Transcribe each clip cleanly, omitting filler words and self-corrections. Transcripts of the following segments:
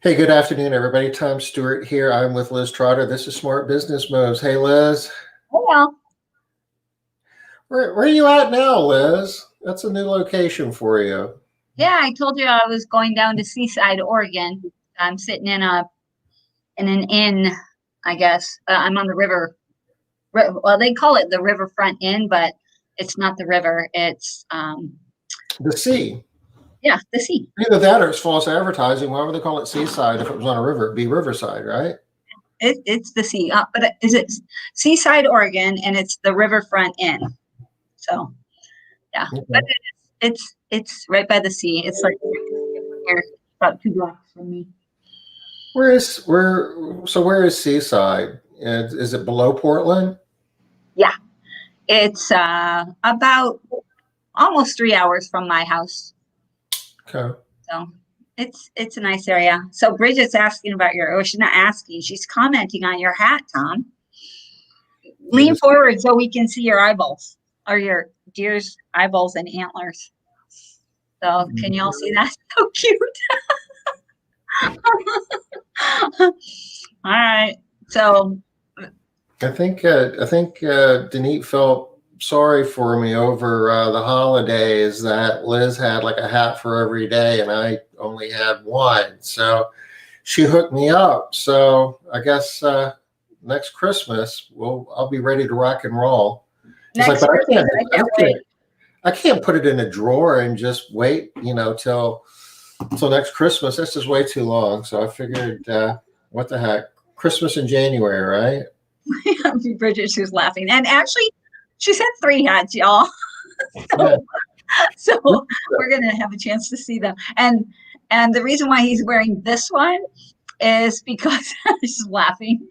Hey, good afternoon, everybody. Tom Stewart here. I'm with Liz Trotter. This is Smart Business Moves. Hey, Liz. Well, Where are you at now, Liz? That's a new location for you. yeah, I told you I was going down to Seaside, Oregon. I'm sitting in an inn, I guess. I'm on the river. Well, they call it the Riverfront Inn, but it's not the river. It's The sea. yeah, the sea. Either that or it's false advertising. Why would they call it Seaside if it was on a river? It'd be Riverside, right? It's the sea. But is it Seaside, Oregon, and it's the Riverfront Inn. So yeah, Okay. but it's right by the sea. It's like here, about 2 blocks from me. Where is Seaside? Is it below Portland? Yeah, it's about almost 3 hours from my house. Okay. So it's a nice area. So Bridget's asking about she's not asking, she's commenting on your hat, Tom. Lean forward so we can see your eyeballs, or your deer's eyeballs and antlers. So can you all see that? So cute. All right. So I think Denise felt sorry for me over the holidays that Liz had like a hat for every day and I only had one. So she hooked me up. So I guess next Christmas I'll be ready to rock and roll. It's next like, but Christmas, I can't wait. I can't put it in a drawer and just wait, till next Christmas. That's just way too long. So I figured, what the heck, Christmas in January, right? Bridget, she was laughing. And actually, she said 3 hats, y'all. So we're going to have a chance to see them. And the reason why he's wearing this one is because she's laughing.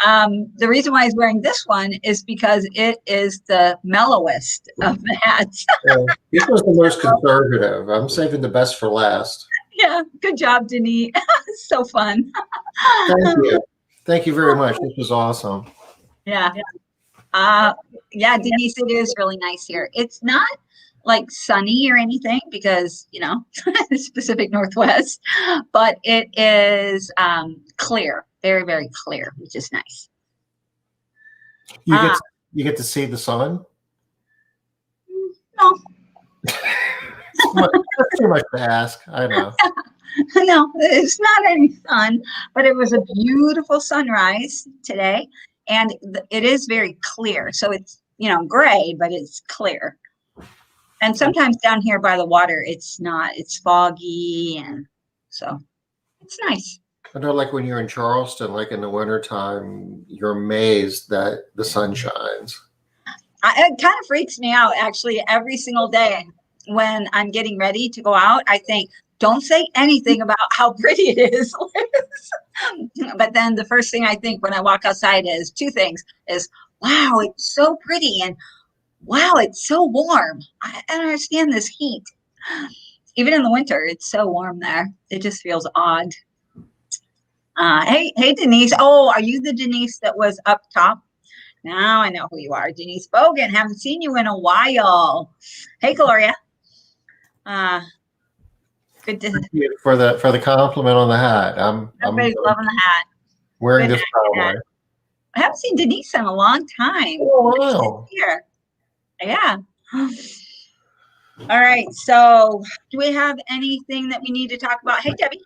The reason why he's wearing this one is because it is the mellowest of the hats. This was the most conservative. I'm saving the best for last. Yeah, good job, Denise. So fun. Thank you. Thank you very much. This was awesome. Yeah. Yeah, Denise, it is really nice here. It's not like sunny or anything because, it's Pacific Northwest, but it is clear, very, very clear, which is nice. You get to see the sun? No. That's too much to ask. I know. No, it's not any sun, but it was a beautiful sunrise today, and it is very clear. So it's, gray, but it's clear. And sometimes down here by the water, it's not. It's foggy, and so it's nice. I know, like when you're in Charleston, like in the wintertime, you're amazed that the sun shines. It kind of freaks me out, actually, every single day when I'm getting ready to go out. I think, don't say anything about how pretty it is. But then the first thing I think when I walk outside is 2 things: is, wow, it's so pretty, and wow, it's so warm. I don't understand this heat. Even in the winter, it's so warm there. It just feels odd. Hey, Denise. Oh, are you the Denise that was up top? Now I know who you are. Denise Bogan. Haven't seen you in a while. Hey, Gloria. Good to Thank you for the compliment on the hat. Everybody's loving the hat. Wearing this proudly. I haven't seen Denise in a long time. Oh, wow. Here. Yeah. All right. So do we have anything that we need to talk about? Hey, Debbie.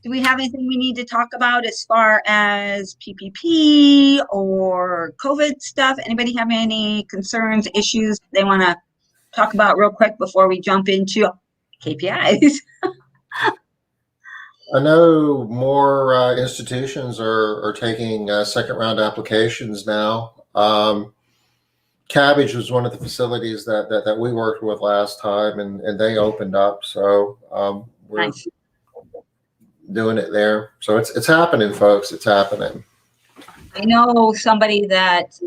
Do we have anything we need to talk about as far as PPP or COVID stuff? Anybody have any concerns, issues they want to talk about real quick before we jump into KPIs? I know more institutions are taking second round applications now. Cabbage was one of the facilities that we worked with last time, and they opened up. So we're Nice. doing it there. So it's happening, folks. It's happening. I know somebody that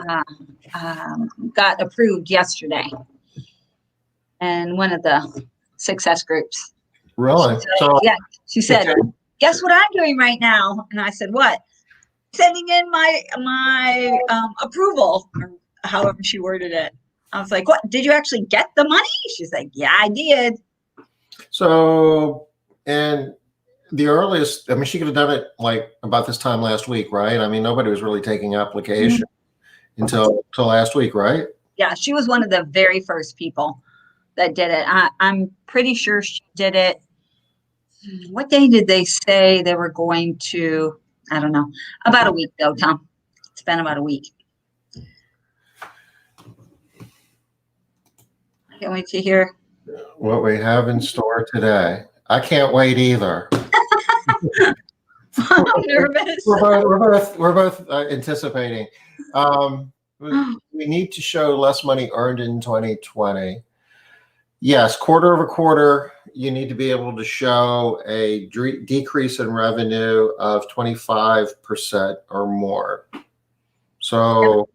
got approved yesterday in one of the success groups. Really? She said, guess what I'm doing right now? And I said, what? Sending in my approval, or however she worded it. I was like, what? Did you actually get the money? She's like, yeah, I did. So, and the earliest, I mean, she could have done it like about this time last week, right? I mean, nobody was really taking application until last week, right? Yeah, she was one of the very first people that did it. I'm pretty sure she did it. What day did they say they were going to? I don't know. About a week though, Tom. It's been about a week. I can't wait to hear What we have in store today. I can't wait either. I'm nervous. We're both anticipating. We need to show less money earned in 2020. Yes, quarter over quarter, you need to be able to show a decrease in revenue of 25% or more. So,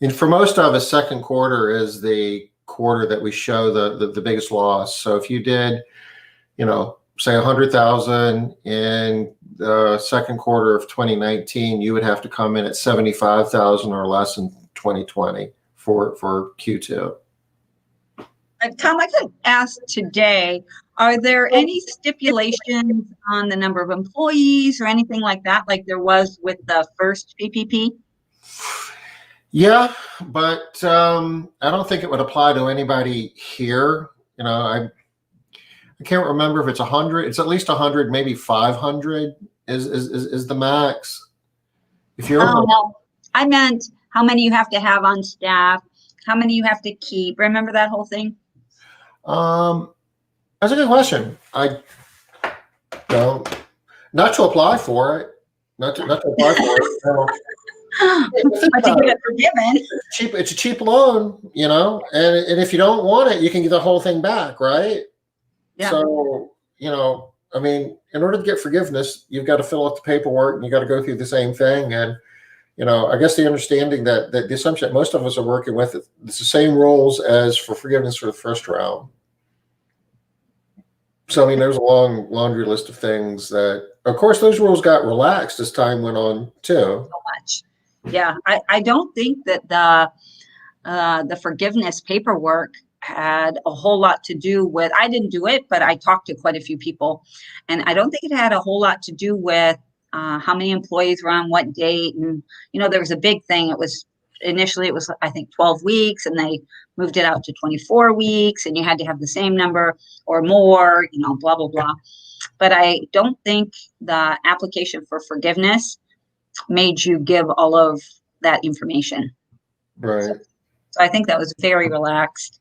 and for most of us, second quarter is the quarter that we show the biggest loss. So if you did, say 100,000 in the second quarter of 2019, you would have to come in at 75,000 or less in 2020 for Q2. Tom, I could ask today, are there any stipulations on the number of employees or anything like that, like there was with the first PPP? Yeah, but I don't think it would apply to anybody here. I can't remember if it's 100. It's at least 100, maybe 500 is the max. If you're no, I meant how many you have to have on staff, how many you have to keep. Remember that whole thing? That's a good question. I don't, not to apply for it, not to apply for it. But to get it forgiven. It's a cheap loan, and if you don't want it, you can get the whole thing back, right? Yeah. So, I mean, in order to get forgiveness, you've got to fill out the paperwork and you got to go through the same thing. And, I guess the understanding that the assumption that most of us are working with, it's the same rules as for forgiveness for the first round. So, I mean, there's a long laundry list of things that, of course, those rules got relaxed as time went on too. So much. Yeah. I don't think that the forgiveness paperwork had a whole lot to do with, I didn't do it, but I talked to quite a few people, and I don't think it had a whole lot to do with how many employees were on what date. And, there was a big thing. Initially it was, I think, 12 weeks, and they moved it out to 24 weeks, and you had to have the same number or more, blah, blah, blah. But I don't think the application for forgiveness made you give all of that information. Right. So I think that was very relaxed.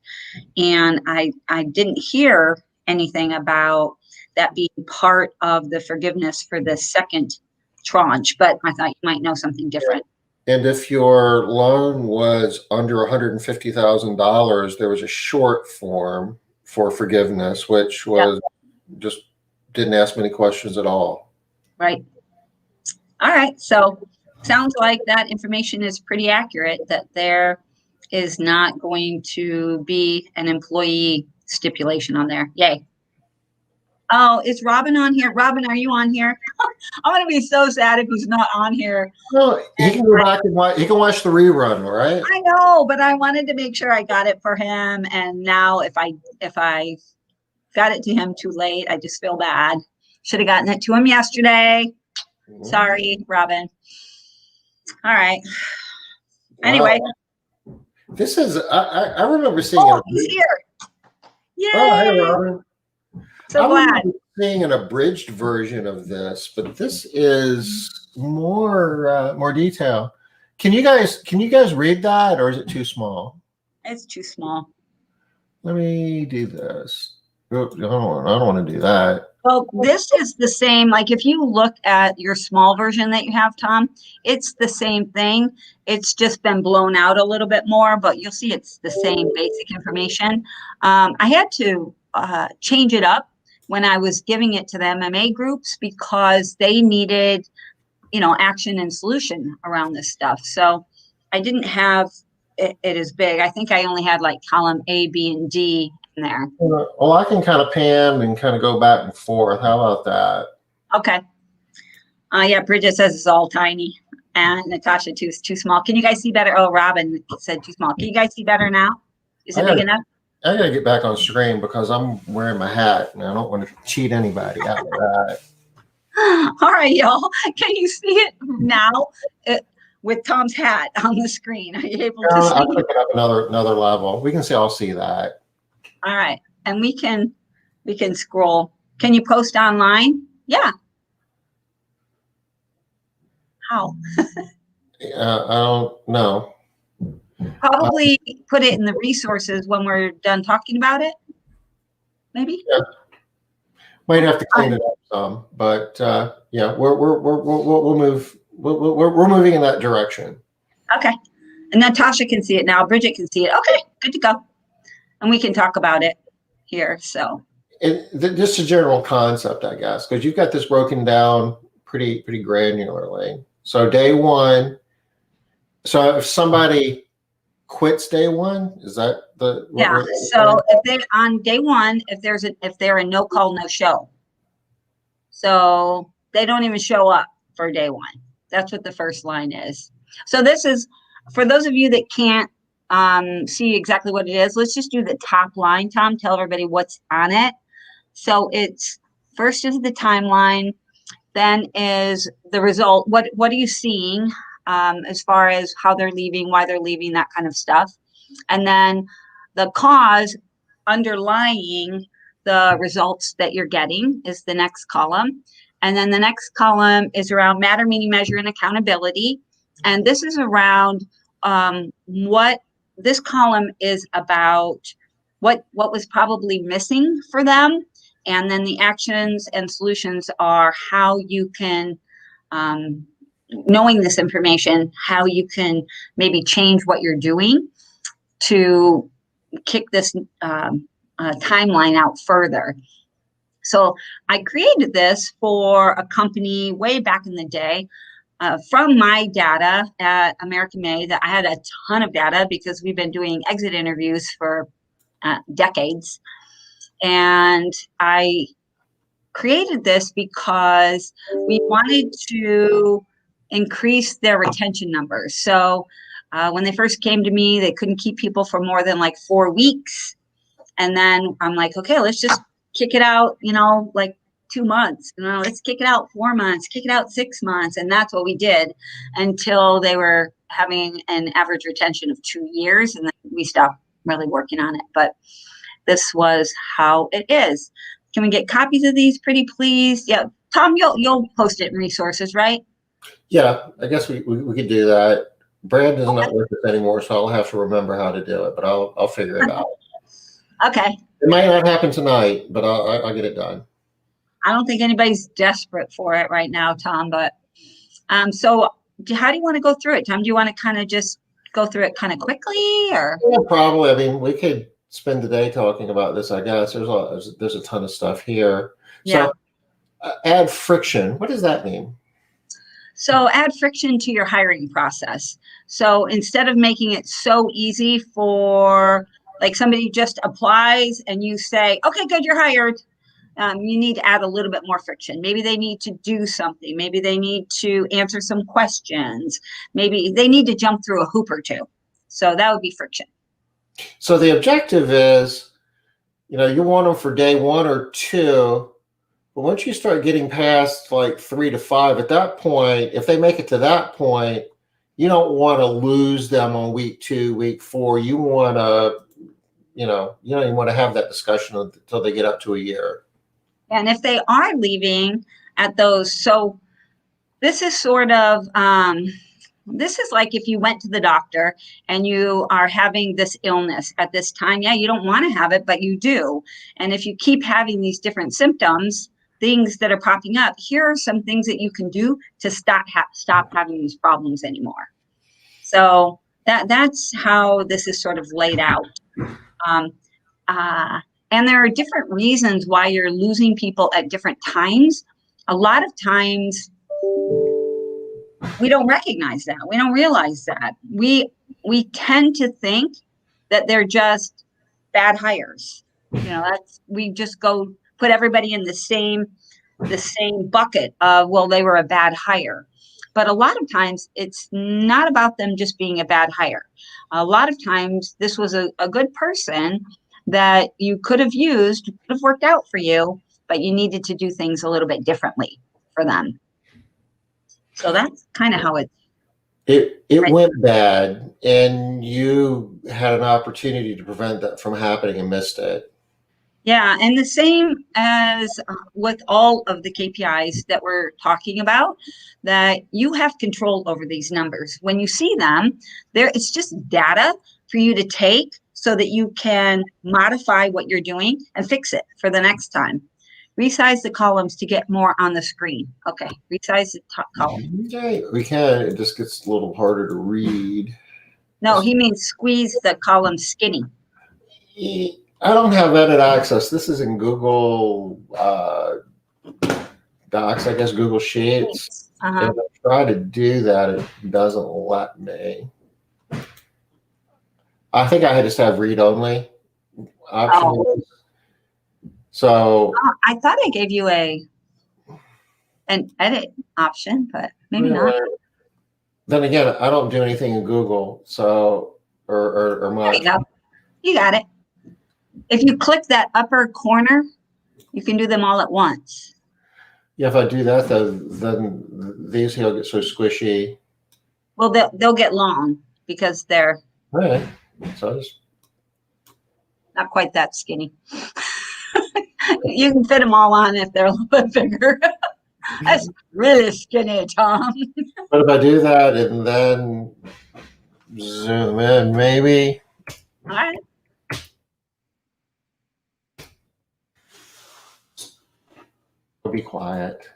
And I didn't hear anything about that being part of the forgiveness for the second tranche, but I thought you might know something different. And if your loan was under $150,000, there was a short form for forgiveness, which was just didn't ask many questions at all. Right. All right. So sounds like that information is pretty accurate, that there is not going to be an employee stipulation on there. Yay. Oh, is Robin on here? Robin, are you on here? I'm going to be so sad if he's not on here. Well, he can go back and he can watch the rerun, right? I know, but I wanted to make sure I got it for him. And now if I got it to him too late, I just feel bad. Should have gotten it to him yesterday. Sorry, Robin. All right. Anyway. This is, I remember seeing it. He's here. Yay. Oh, hey, Robin. So glad. Seeing an abridged version of this, but this is more detail. Can you guys read that, or is it too small? It's too small. Let me do this. I don't want to do that. Well, this is the same. Like if you look at your small version that you have, Tom, it's the same thing. It's just been blown out a little bit more, but you'll see it's the same basic information. I had to change it up when I was giving it to the MMA groups because they needed, action and solution around this stuff. So I didn't have it as big. I think I only had like column A, B, and D in there. Well, I can kind of pan and kind of go back and forth. How about that? Okay. Yeah, Bridget says it's all tiny, and Natasha too is too small. Can you guys see better? Oh, Robin said too small. Can you guys see better now? Is it big enough? I gotta get back on screen because I'm wearing my hat and I don't want to cheat anybody out of that. All right, y'all. Can you see it now with Tom's hat on the screen? Are you able to see? I'll click it up another level. We can see. I'll see that. All right, and we can scroll. Can you post online? Yeah. How? I don't know. Probably put it in the resources when we're done talking about it. Maybe. Yeah. Might have to clean it up some, but yeah, we'll move. We're moving in that direction. Okay. And Natasha can see it now. Bridget can see it. Okay, good to go. And we can talk about it here. So Just a general concept, I guess, because you've got this broken down pretty granularly. So day one. So if somebody quits day one, is that the yeah? So if they on day one, if they're a no call, no show, so they don't even show up for day one. That's what the first line is. So this is for those of you that can't see exactly what it is. Let's just do the top line. Tom, tell everybody what's on it. So it's first is the timeline, then is the result. What are you seeing as far as how they're leaving, why they're leaving, that kind of stuff. And then the cause underlying the results that you're getting is the next column. And then the next column is around matter, meaning, measure, and accountability. And this is around what this column is about, what was probably missing for them. And then the actions and solutions are how you can, knowing this information, how you can maybe change what you're doing to kick this timeline out further. So I created this for a company way back in the day from my data at American Made. That I had a ton of data because we've been doing exit interviews for decades. And I created this because we wanted to increase their retention numbers. So when they first came to me, they couldn't keep people for more than like 4 weeks. And then I'm like, okay, let's just kick it out, like 2 months. Let's kick it out 4 months, kick it out 6 months. And that's what we did until they were having an average retention of 2 years. And then we stopped really working on it. But this was how it is. Can we get copies of these, pretty please? Yeah, Tom, you'll post it in resources, right? Yeah, I guess we could do that. Brad does not work with anymore, so I'll have to remember how to do it, but I'll figure it out. Okay. It might not happen tonight, but I'll get it done. I don't think anybody's desperate for it right now, Tom, but so how do you want to go through it, Tom? Do you want to kind of just go through it kind of quickly, or? Yeah, probably. I mean, we could spend the day talking about this, I guess. There's a ton of stuff here. Yeah. So add friction. What does that mean? So add friction to your hiring process. So instead of making it so easy for like somebody just applies and you say, okay, good, you're hired. You need to add a little bit more friction. Maybe they need to do something. Maybe they need to answer some questions. Maybe they need to jump through a hoop or two. So that would be friction. So the objective is, you want them for day 1 or 2, but once you start getting past like 3 to 5, at that point, if they make it to that point, you don't want to lose them on week 2, week 4. You want to, you don't even want to have that discussion until they get up to a year. And if they are leaving at those, so this is sort of, this is like if you went to the doctor and you are having this illness at this time. Yeah, you don't want to have it, but you do. And if you keep having these different symptoms, things that are popping up, here are some things that you can do to stop having these problems anymore. So that's how this is sort of laid out. And there are different reasons why you're losing people at different times. A lot of times we don't recognize that. We don't realize that. We tend to think that they're just bad hires. We just go put everybody in the same bucket of, well, they were a bad hire. But a lot of times it's not about them just being a bad hire. A lot of times this was a good person that you could have used, could have worked out for you, but you needed to do things a little bit differently. for them. So that's kind of how it went bad, and you had an opportunity to prevent that from happening and missed it. Yeah, and the same as with all of the KPIs that we're talking about, that you have control over these numbers. When you see them, it's just data for you to take so that you can modify what you're doing and fix it for the next time. Resize the columns to get more on the screen. Okay, resize the top column. Okay, we can. It just gets a little harder to read. No, he means squeeze the column skinny. I don't have edit access. This is in Google Docs, I guess, Google Sheets. Uh-huh. If I try to do that, it doesn't let me. I think I just have read only option. Oh. So I thought I gave you an edit option, but maybe not. Then again, I don't do anything in Google, so or much. There you go. You got it. If you click that upper corner, you can do them all at once. Yeah, if I do that, then these here get so squishy. Well, they'll get long because they're All right. So just not quite that skinny. You can fit them all on if they're a little bit bigger. That's really skinny, Tom. But if I do that and then zoom in, maybe. All right. Be quiet.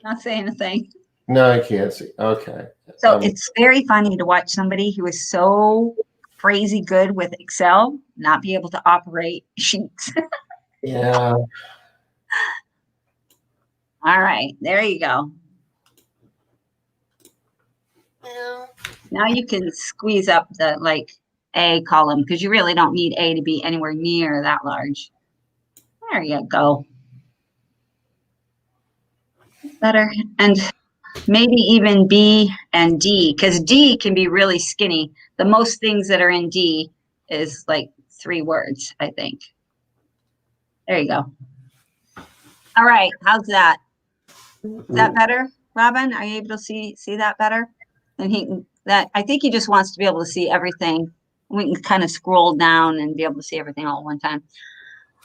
Not saying a thing. No, I can't see. Okay. So it's very funny to watch somebody who is so crazy good with Excel not be able to operate sheets. Yeah. All right, there you go. Now you can squeeze up the A column because you really don't need A to be anywhere near that large. There you go. Better. And maybe even B and D, because D can be really skinny. The most things that are in D is like 3 words, I think. There you go. All right, how's that? Is that better, Robin? Are you able to see that better? And I think he just wants to be able to see everything. We can kind of scroll down and be able to see everything all at one time.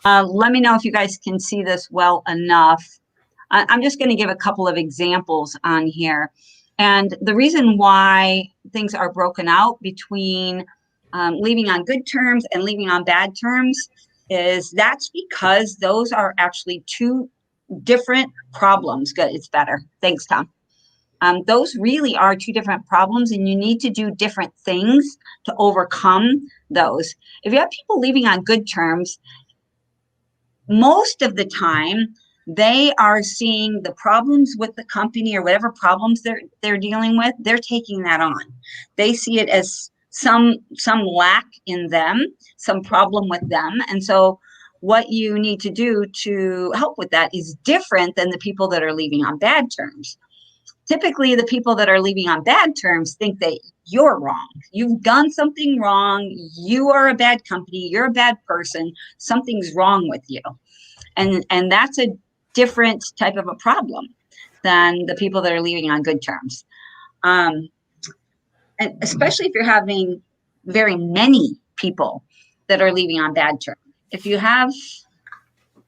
Let me know if you guys can see this well enough. I'm just going to give a couple of examples on here. And the reason why things are broken out between leaving on good terms and leaving on bad terms is that's because those are actually 2 different problems. Good, it's better. Thanks, Tom. Those really are 2 different problems, and you need to do different things to overcome those. If you have people leaving on good terms, most of the time, they are seeing the problems with the company or whatever problems they're dealing with, they're taking that on. They see it as some lack in them, some problem with them. And so what you need to do to help with that is different than the people that are leaving on bad terms. Typically, the people that are leaving on bad terms think that you're wrong. You've done something wrong. You are a bad company. You're a bad person. Something's wrong with you. And that's a different type of a problem than the people that are leaving on good terms. And especially if you're having very many people that are leaving on bad terms. If you have,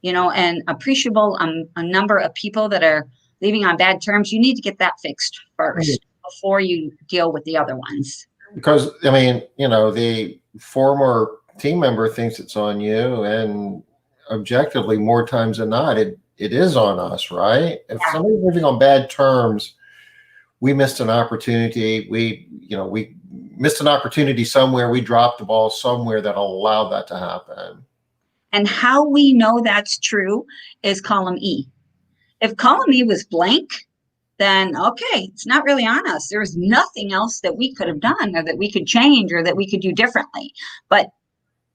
an appreciable a number of people that are leaving on bad terms, you need to get that fixed first before you deal with the other ones. Because, the former team member thinks it's on you, and objectively, more times than not, it is on us, right? If somebody's living on bad terms, we missed an opportunity. We missed an opportunity somewhere. We dropped the ball somewhere that allowed that to happen. And how we know that's true is column E. If column E was blank, then okay, it's not really on us. There's nothing else that we could have done or that we could change or that we could do differently. But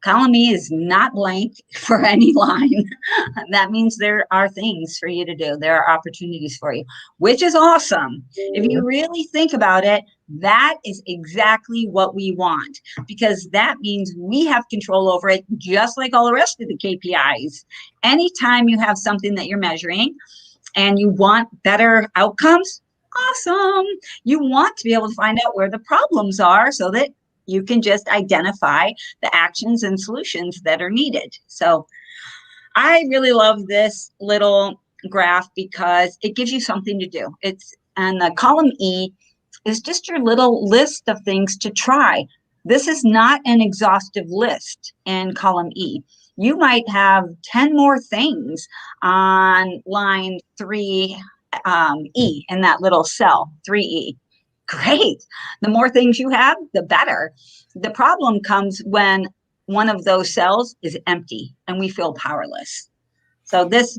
column E is not blank for any line. That means there are things for you to do. There are opportunities for you, which is awesome. If you really think about it, that is exactly what we want, because that means we have control over it, just like all the rest of the KPIs. Anytime you have something that you're measuring and you want better outcomes, awesome. You want to be able to find out where the problems are so that you can just identify the actions and solutions that are needed. So I really love this little graph because it gives you something to do. And the column E is just your little list of things to try. This is not an exhaustive list in column E. You might have 10 more things on line 3E in that little cell, 3E. Great. The more things you have, the better. The problem comes when one of those cells is empty and we feel powerless. So this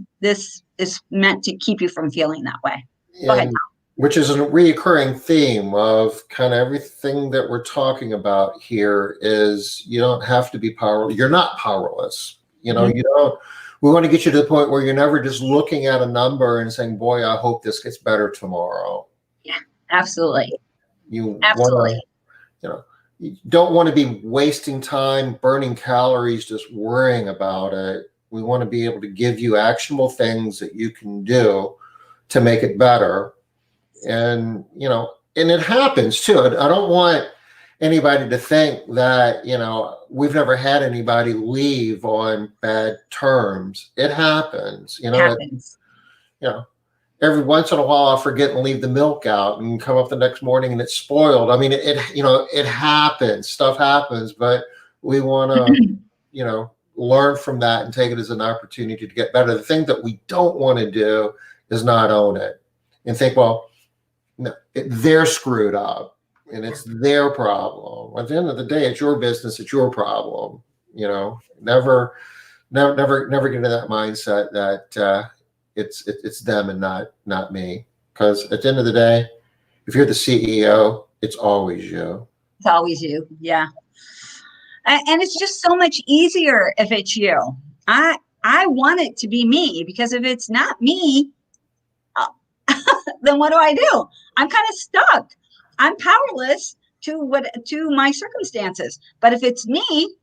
is meant to keep you from feeling that way. Go ahead, Tom. Which is a reoccurring theme of kind of everything that we're talking about here is you don't have to be powerless. You're not powerless. You know, you don't, we want to get you to the point where you're never just looking at a number and saying, boy, I hope this gets better tomorrow. Yeah, absolutely. You Absolutely. want to, you know, you don't want to be wasting time burning calories just worrying about it. We want to be able to give you actionable things that you can do to make it better. And, you know, and it happens too. I don't want anybody to think that, you know, we've never had anybody leave on bad terms. It happens, you know, happens. You know, every once in a while I'll forget and leave the milk out and come up the next morning and it's spoiled. I mean, you know, it happens, stuff happens, but we want to, you know, learn from that and take it as an opportunity to get better. The thing that we don't want to do is not own it and think, well, no, they're screwed up and it's their problem. At the end of the day, it's your business, it's your problem. You know, never get into that mindset that it's them and not me. Because at the end of the day, if you're the CEO, it's always you. It's always you, yeah. And it's just so much easier if it's you. I want it to be me because if it's not me, then what do? I'm kind of stuck. I'm powerless to my circumstances. But if it's me,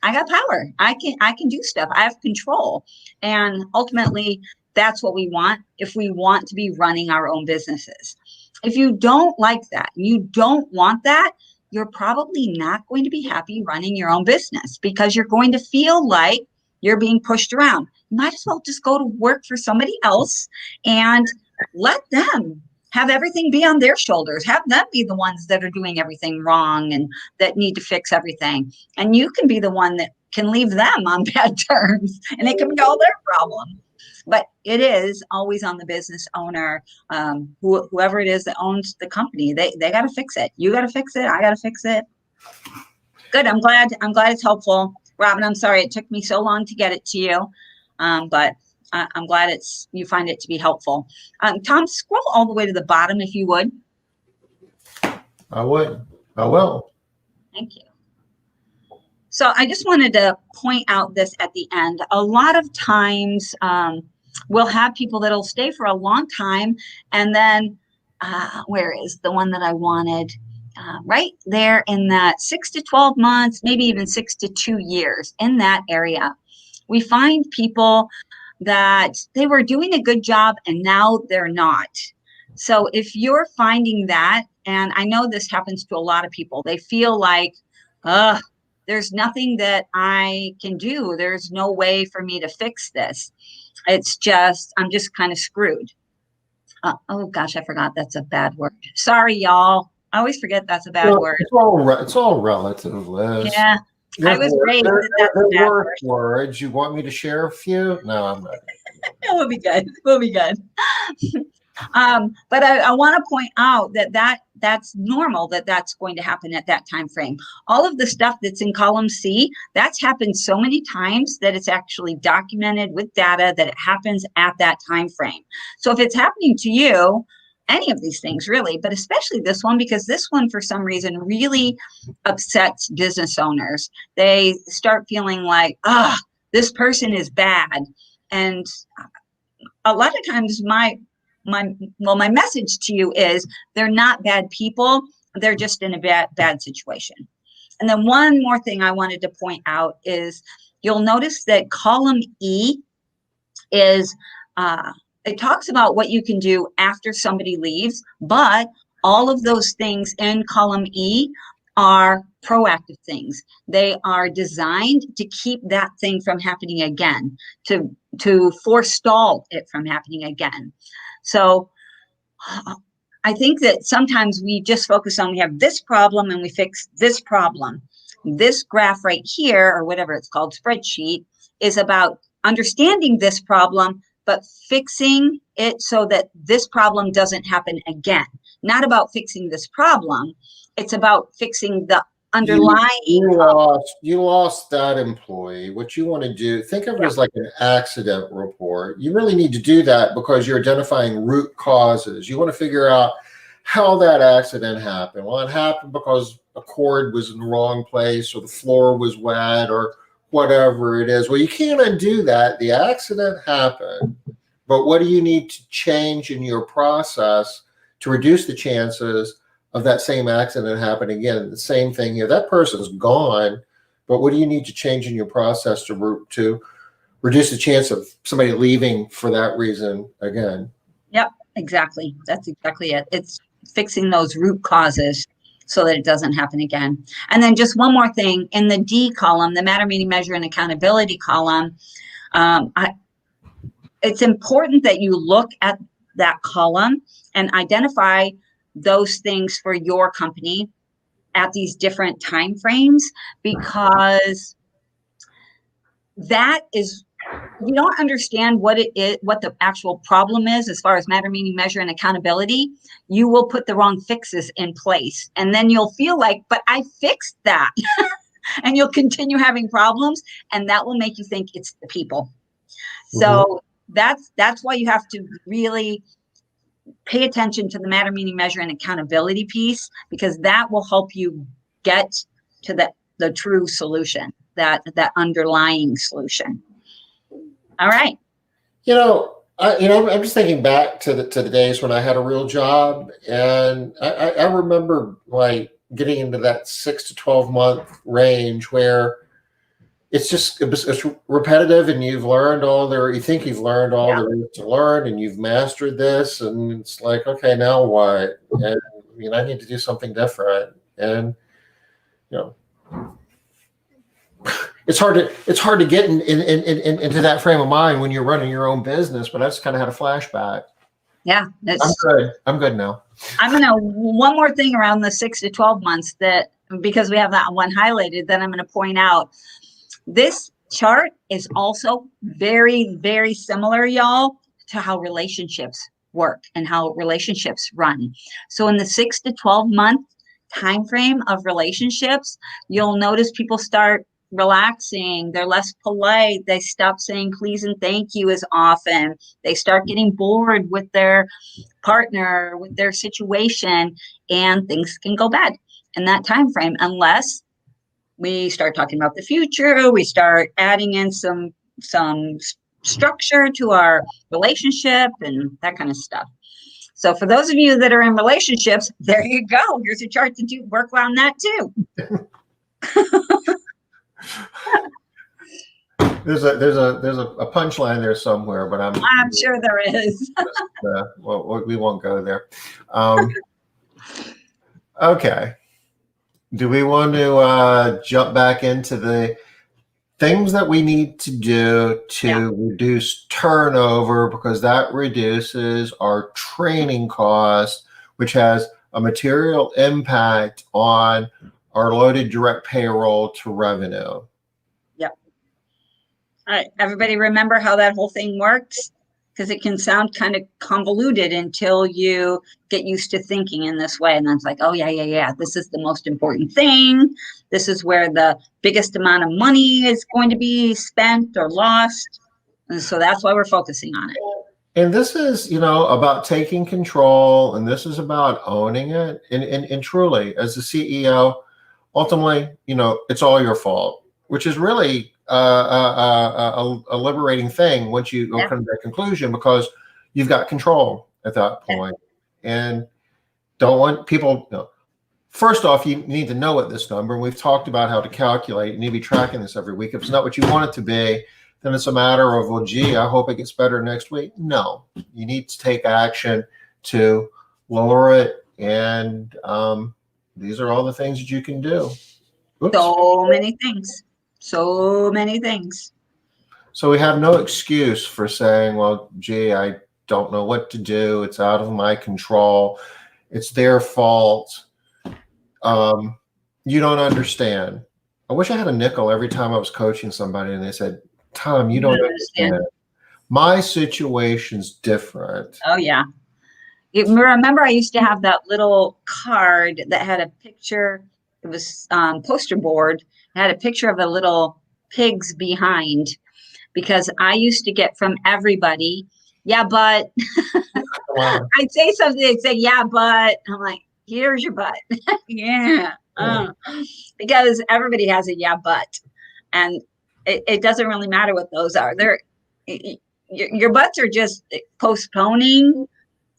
I got power. I can do stuff. I have control. And ultimately, that's what we want if we want to be running our own businesses. If you don't like that, you don't want that, you're probably not going to be happy running your own business because you're going to feel like you're being pushed around. You might as well just go to work for somebody else and let them have everything be on their shoulders. Have them be the ones that are doing everything wrong and that need to fix everything. And you can be the one that can leave them on bad terms and it can be all their problem. But it is always on the business owner, whoever it is that owns the company. They got to fix it. You got to fix it. I got to fix it. Good. I'm glad it's helpful. Robin, I'm sorry it took me so long to get it to you, but I'm glad you find it to be helpful. Tom, scroll all the way to the bottom if you would. I would. I will. Thank you. So I just wanted to point out this at the end. A lot of times we'll have people that'll stay for a long time and then where is the one that I wanted? Right there in that 6 to 12 months, maybe even 6 to 2 years in that area. We find people that they were doing a good job and now they're not. So if you're finding that, and I know this happens to a lot of people, they feel like, there's nothing that I can do. There's no way for me to fix this. It's just, I'm just kind of screwed. Oh gosh, I forgot that's a bad word. Sorry, y'all. I always forget that's a bad word. It's all relative, Liz. Yeah. I was raised that that's a bad word. Words. You want me to share a few? No, I'm not. We'll be good. We'll be good. But I want to point out that's normal, that's going to happen at that time frame. All of the stuff that's in column C, that's happened so many times that it's actually documented with data that it happens at that time frame. So if it's happening to you, any of these things really, but especially this one, because this one for some reason really upsets business owners. They start feeling like, this person is bad. And a lot of times my message to you is they're not bad people. They're just in a bad situation. And then one more thing I wanted to point out is you'll notice that column E is it talks about what you can do after somebody leaves, but all of those things in column E are proactive things. They are designed to keep that thing from happening again, to forestall it from happening again. So I think that sometimes we just focus on, we have this problem and we fix this problem. This graph right here, or whatever it's called, spreadsheet, is about understanding this problem, but fixing it so that this problem doesn't happen again. Not about fixing this problem. It's about fixing the underlying you lost that employee. What you want to do, think of it as like an accident report. You really need to do that because you're identifying root causes. You want to figure out how that accident happened. Well, it happened because a cord was in the wrong place, or the floor was wet, or whatever it is. Well, you can't undo that. The accident happened, but what do you need to change in your process to reduce the chances of that same accident happening again? The same thing here. That person's gone, but what do you need to change in your process to reduce the chance of somebody leaving for that reason again? Yep, exactly. That's exactly it. It's fixing those root causes so that it doesn't happen again. And then just one more thing, in the D column, the matter, meaning, measure, and accountability column, it's important that you look at that column and identify those things for your company at these different time frames, because that is, you don't understand what it is, what the actual problem is as far as matter, meaning, measure, and accountability, you will put the wrong fixes in place. And then you'll feel like, but I fixed that. And you'll continue having problems, and that will make you think it's the people. So that's why you have to really pay attention to the matter, meaning, measure, and accountability piece, because that will help you get to the true solution, that underlying solution. All right. I'm just thinking back to the days when I had a real job, and I remember like getting into that 6 to 12 month range where it's repetitive, and you think you've learned all there is to learn, and you've mastered this, and it's like, okay, now what? And I need to do something different. And it's hard to get into that frame of mind when you're running your own business, but I just kind of had a flashback. Yeah, I'm good now. I'm gonna one more thing around the 6 to 12 months, that because we have that one highlighted, that I'm going to point out. This chart is also very, very similar, y'all, to how relationships work and how relationships run. So in the 6 to 12 month time frame of relationships, you'll notice people start relaxing, they're less polite, they stop saying please and thank you as often, they start getting bored with their partner, with their situation, and things can go bad in that time frame unless we start talking about the future, we start adding in some structure to our relationship and that kind of stuff. So for those of you that are in relationships, there you go. Here's a chart to work around that too. There's a punchline there somewhere, but I'm sure there is. Well, we won't go there. Okay. Do we want to jump back into the things that we need to do to reduce turnover, because that reduces our training cost, which has a material impact on our loaded direct payroll to revenue? Yep. All right. Everybody remember how that whole thing works? Because it can sound kind of convoluted until you get used to thinking in this way. And then it's like, oh, yeah. This is the most important thing. This is where the biggest amount of money is going to be spent or lost. And so that's why we're focusing on it. And this is, about taking control, and this is about owning it. And truly, as the CEO, ultimately, it's all your fault, which is really a liberating thing once you come to that conclusion, because you've got control at that point. And don't want people, first off, you need to know what this number, and we've talked about how to calculate, you need to be tracking this every week. If it's not what you want it to be, then it's a matter of, well, gee, I hope it gets better next week. No, you need to take action to lower it. And these are all the things that you can do. Oops. So many things. So many things. So we have no excuse for saying, well, gee, I don't know what to do. It's out of my control. It's their fault. You don't understand. I wish I had a nickel every time I was coaching somebody and they said, Tom, you don't understand. My situation's different. Oh, yeah. You remember I used to have that little card that had a picture. It was poster board. It had a picture of a little pigs behind, because I used to get from everybody, yeah, but Wow. I'd say something, they'd say, yeah, but I'm like, here's your butt. Yeah. Because everybody has a yeah, but, and it doesn't really matter what those are. Your butts are just postponing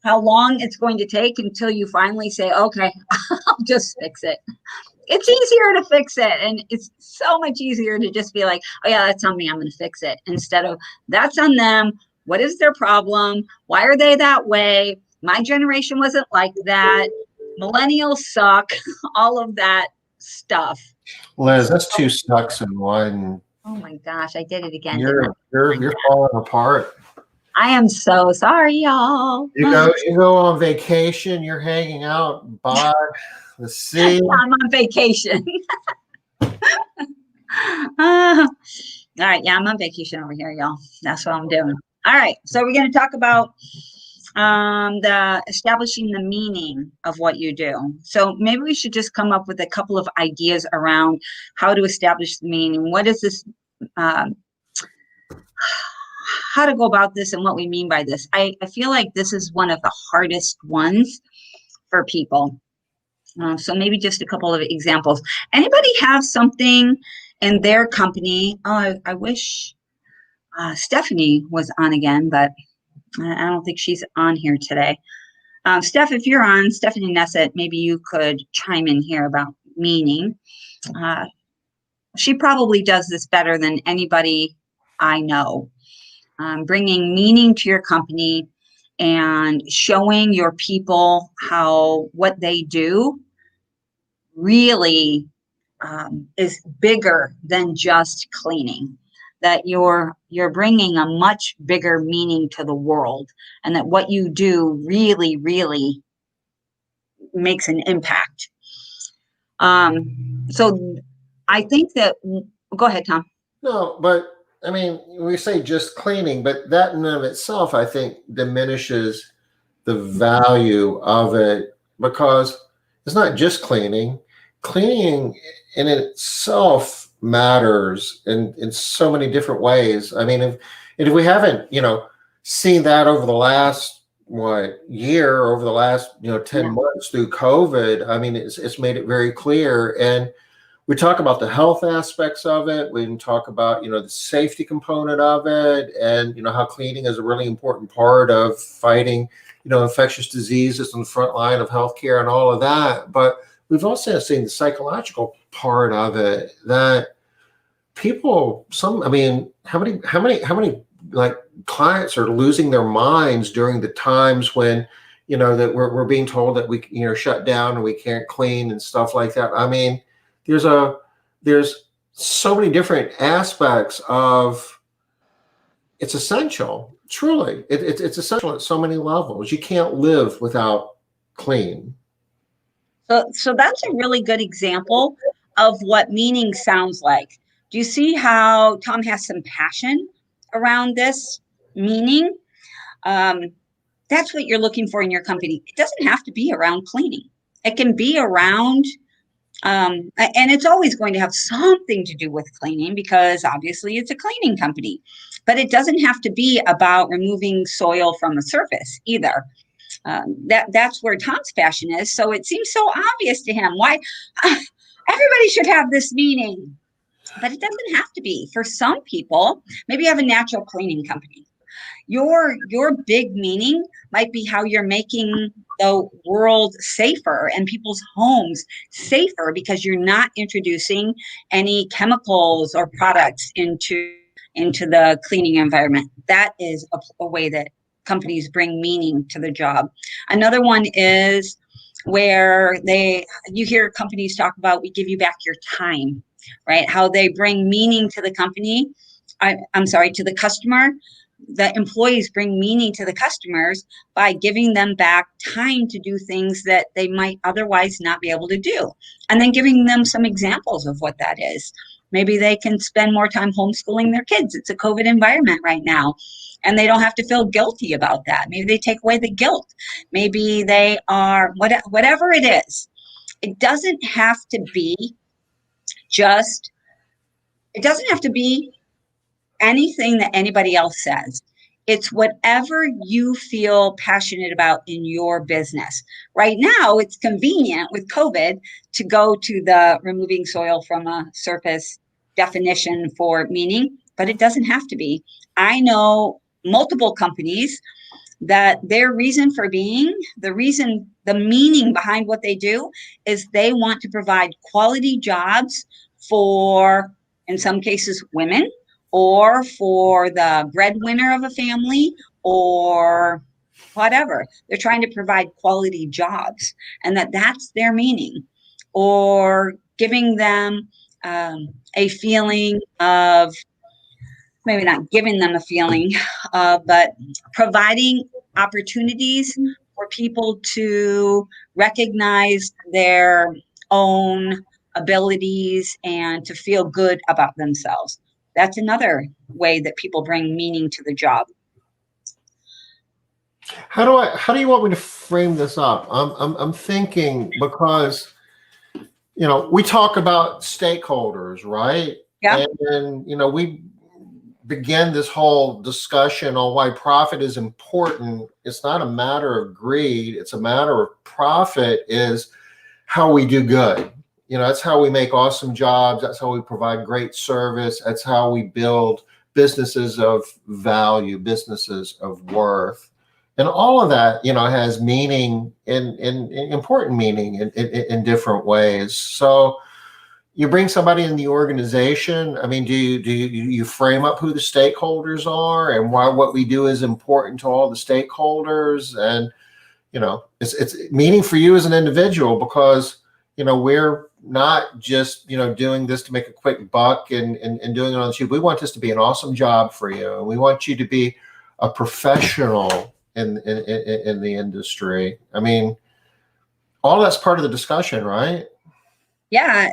how long it's going to take until you finally say, okay, I'll just fix it. It's easier to fix it. And it's so much easier to just be like, oh yeah, that's on me, I'm going to fix it. Instead of, that's on them. What is their problem? Why are they that way? My generation wasn't like that. Millennials suck. All of that stuff. Liz, that's two sucks in one. Oh my gosh, I did it again. You're falling apart. I am so sorry, y'all. You go on vacation, you're hanging out by the sea. I'm on vacation. All right, yeah, I'm on vacation over here, y'all. That's what I'm doing. All right, so we're going to talk about the establishing the meaning of what you do. So maybe we should just come up with a couple of ideas around how to establish the meaning. What is this? How to go about this and what we mean by this. I feel like this is one of the hardest ones for people. So maybe just a couple of examples. Anybody have something in their company? Oh, I wish Stephanie was on again, but I don't think she's on here today. Steph, if you're on, Stephanie Nessett, maybe you could chime in here about meaning. She probably does this better than anybody I know. Bringing meaning to your company and showing your people how what they do really is bigger than just cleaning. That you're bringing a much bigger meaning to the world, and that what you do really, really makes an impact. So I think that, go ahead, Tom. No, but I mean, we say just cleaning, but that in and of itself, I think, diminishes the value of it, because it's not just cleaning. Cleaning in itself matters in so many different ways. I mean, if we haven't, seen that over the last year, over the last 10 months through COVID, I mean, it's made it very clear. And we talk about the health aspects of it. We can talk about, the safety component of it, and, how cleaning is a really important part of fighting, infectious diseases on the front line of healthcare and all of that. But we've also seen the psychological part of it, that people, how many like clients are losing their minds during the times when, that we're being told that we, shut down and we can't clean and stuff like that. I mean, there's so many different aspects of, it's essential. Truly, it's essential at so many levels. You can't live without clean. So that's a really good example of what meaning sounds like. Do you see how Tom has some passion around this meaning? That's what you're looking for in your company. It doesn't have to be around cleaning. It can be around, and it's always going to have something to do with cleaning, because obviously it's a cleaning company. But it doesn't have to be about removing soil from a surface either. That's where Tom's passion is. So it seems so obvious to him why everybody should have this meaning, but it doesn't have to be. For some people, maybe you have a natural cleaning company. Your big meaning might be how you're making the world safer and people's homes safer, because you're not introducing any chemicals or products into into the cleaning environment. That is a way that companies bring meaning to the job. Another one is where you hear companies talk about, we give you back your time, right? How they bring meaning to the company. I'm sorry, to the customer. The employees bring meaning to the customers by giving them back time to do things that they might otherwise not be able to do. And then giving them some examples of what that is. Maybe they can spend more time homeschooling their kids. It's a COVID environment right now, and they don't have to feel guilty about that. Maybe they take away the guilt. Maybe they are, whatever it is. It doesn't have to be anything that anybody else says. It's whatever you feel passionate about in your business. Right now, it's convenient with COVID to go to the removing soil from a surface definition for meaning, but it doesn't have to be. I know multiple companies that their reason for being, the meaning behind what they do is they want to provide quality jobs for, in some cases, women, or for the breadwinner of a family, or whatever. They're trying to provide quality jobs, and that's their meaning. Or giving them a feeling of, maybe not giving them a feeling, but providing opportunities for people to recognize their own abilities and to feel good about themselves. That's another way that people bring meaning to the job. How do you want me to frame this up? I'm thinking, because we talk about stakeholders, right? Yeah. And we begin this whole discussion on why profit is important. It's not a matter of greed. It's a matter of profit is how we do good. That's how we make awesome jobs. That's how we provide great service. That's how we build businesses of value, businesses of worth. And all of that, has meaning in important meaning in different ways. So you bring somebody in the organization. I mean, do you frame up who the stakeholders are and why what we do is important to all the stakeholders? And, it's meaning for you as an individual, because, we're not just, doing this to make a quick buck and doing it on the cheap. We want this to be an awesome job for you. And we want you to be a professional in the industry. I mean, all that's part of the discussion, right? Yeah,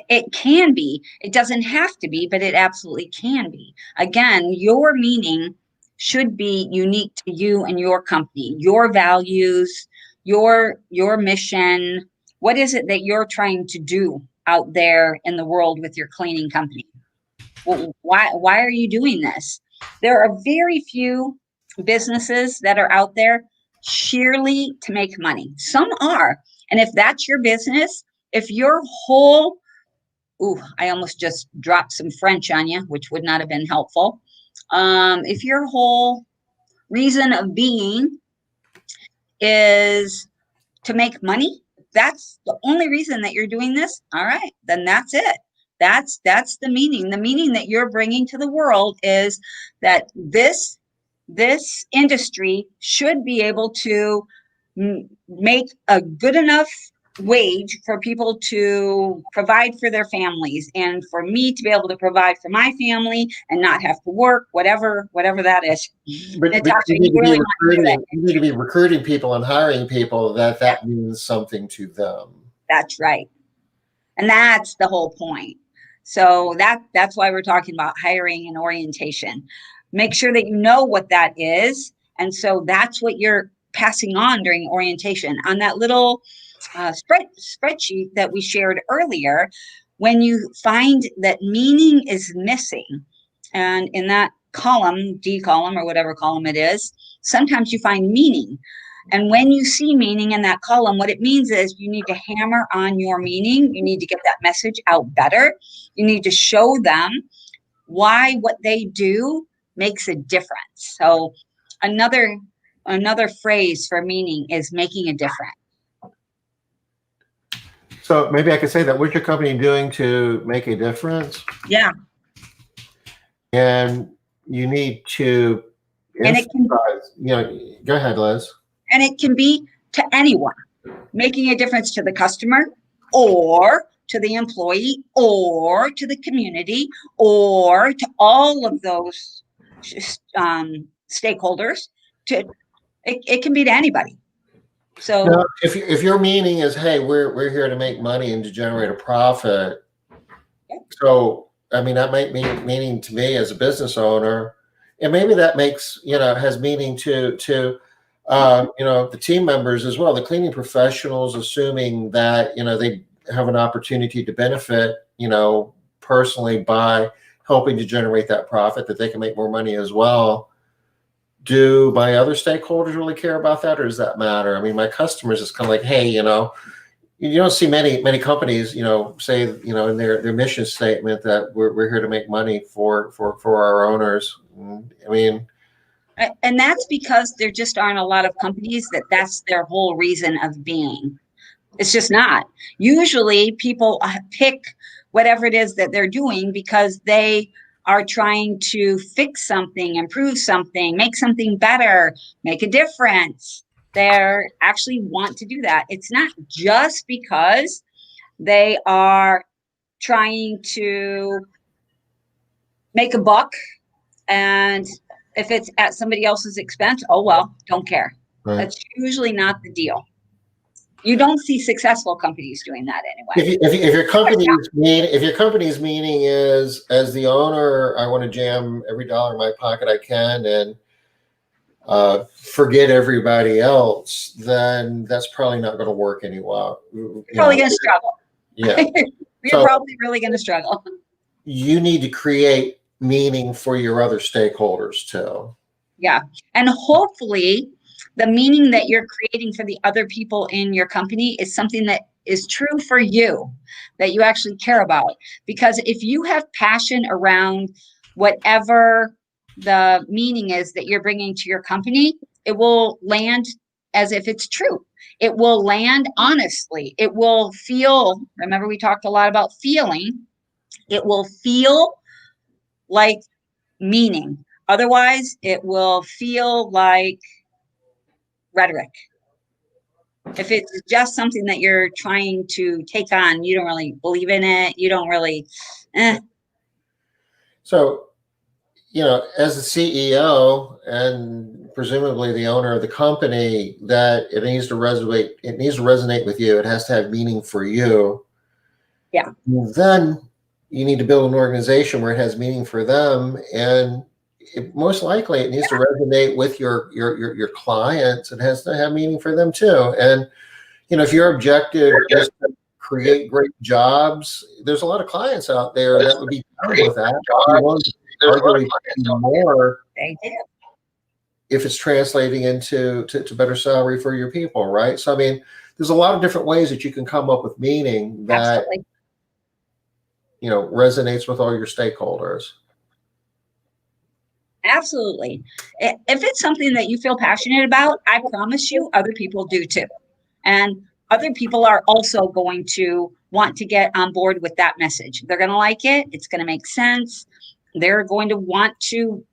it can be. It doesn't have to be, but it absolutely can be. Again, your meaning should be unique to you and your company, your values, your mission. What is it that you're trying to do out there in the world with your cleaning company? Well, why are you doing this? There are very few businesses that are out there sheerly to make money. Some are. And if that's your business, if your whole, I almost just dropped some French on you, which would not have been helpful. If your whole reason of being is to make money, that's the only reason that you're doing this, all right, then that's it. That's the meaning. The meaning that you're bringing to the world is that this industry should be able to make a good enough wage for people to provide for their families, and for me to be able to provide for my family and not have to work, whatever that is. But Natasha, you need to be recruiting people and hiring people that means something to them. That's right. And that's the whole point. So that's why we're talking about hiring and orientation. Make sure that you know what that is. And so that's what you're passing on during orientation. On that little spreadsheet that we shared earlier, when you find that meaning is missing, and in that column, D column or whatever column it is, sometimes you find meaning. And when you see meaning in that column, what it means is you need to hammer on your meaning. You need to get that message out better. You need to show them why what they do makes a difference. So another phrase for meaning is making a difference. So maybe I could say that, what's your company doing to make a difference? Yeah. And you need to And it can emphasize, go ahead, Liz. and it can be to anyone, making a difference to the customer or to the employee or to the community or to all of those stakeholders. It can be to anybody. So Now, if your meaning is, hey, we're here to make money and to generate a profit, so I mean that might mean meaning to me as a business owner, and maybe that makes has meaning to the team members as well, the cleaning professionals, assuming that they have an opportunity to benefit personally by helping to generate that profit, that they can make more money as well. Do my other stakeholders really care about that, or does that matter? I mean, my customers is kind of like, hey, you don't see many companies, say, in their mission statement that we're here to make money for our owners. I mean, and that's because there just aren't a lot of companies that's their whole reason of being. It's just not. Usually people pick whatever it is that they're doing because they are trying to fix something, improve something, make something better, make a difference. They actually want to do that. It's not just because they are trying to make a buck, and if it's at somebody else's expense, oh well, don't care. right. That's usually not the deal. You don't see successful companies doing that anyway. If your company's meaning is, as the owner, I want to jam every dollar in my pocket I can and forget everybody else, then that's probably not going to work anymore. You're probably going to struggle. Yeah. You're probably really going to struggle. You need to create meaning for your other stakeholders too. Yeah. And hopefully the meaning that you're creating for the other people in your company is something that is true for you, that you actually care about. Because if you have passion around whatever the meaning is that you're bringing to your company, it will land as if it's true. It will land honestly. It will feel, remember we talked a lot about feeling, it will feel like meaning. Otherwise, it will feel like rhetoric. If it's just something that you're trying to take on, you don't really believe in it. You don't really. So, as the CEO and presumably the owner of the company, that it needs to resonate. It needs to resonate with you. It has to have meaning for you. Yeah. Then you need to build an organization where it has meaning for them, and most likely it needs to resonate with your clients. It has to have meaning for them too. And if your objective is to create great jobs, there's a lot of clients out there that would be down with that. Arguably more if it's translating into better salary for your people, right? So I mean, there's a lot of different ways that you can come up with meaning that Absolutely. Resonates with all your stakeholders. Absolutely. If it's something that you feel passionate about, I promise you other people do too. And other people are also going to want to get on board with that message. They're going to like it. It's going to make sense. They're going to want to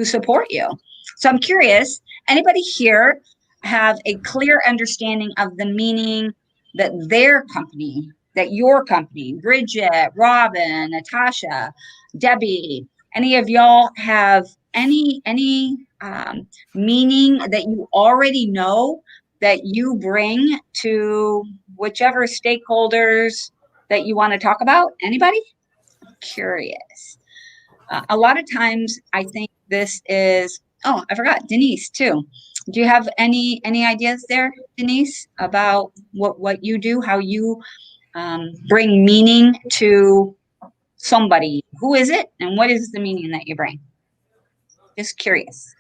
support you. So I'm curious, anybody here have a clear understanding of the meaning that their company, that your company, Bridget, Robin, Natasha, Debbie, any of y'all have any meaning that you already know that you bring to whichever stakeholders that you want to talk about? Anybody? I'm curious. A lot of times I think this is, oh, I forgot, Denise too. Do you have any ideas there, Denise, about what you do, how you bring meaning to somebody? Who is it, and what is the meaning that you bring? Just curious.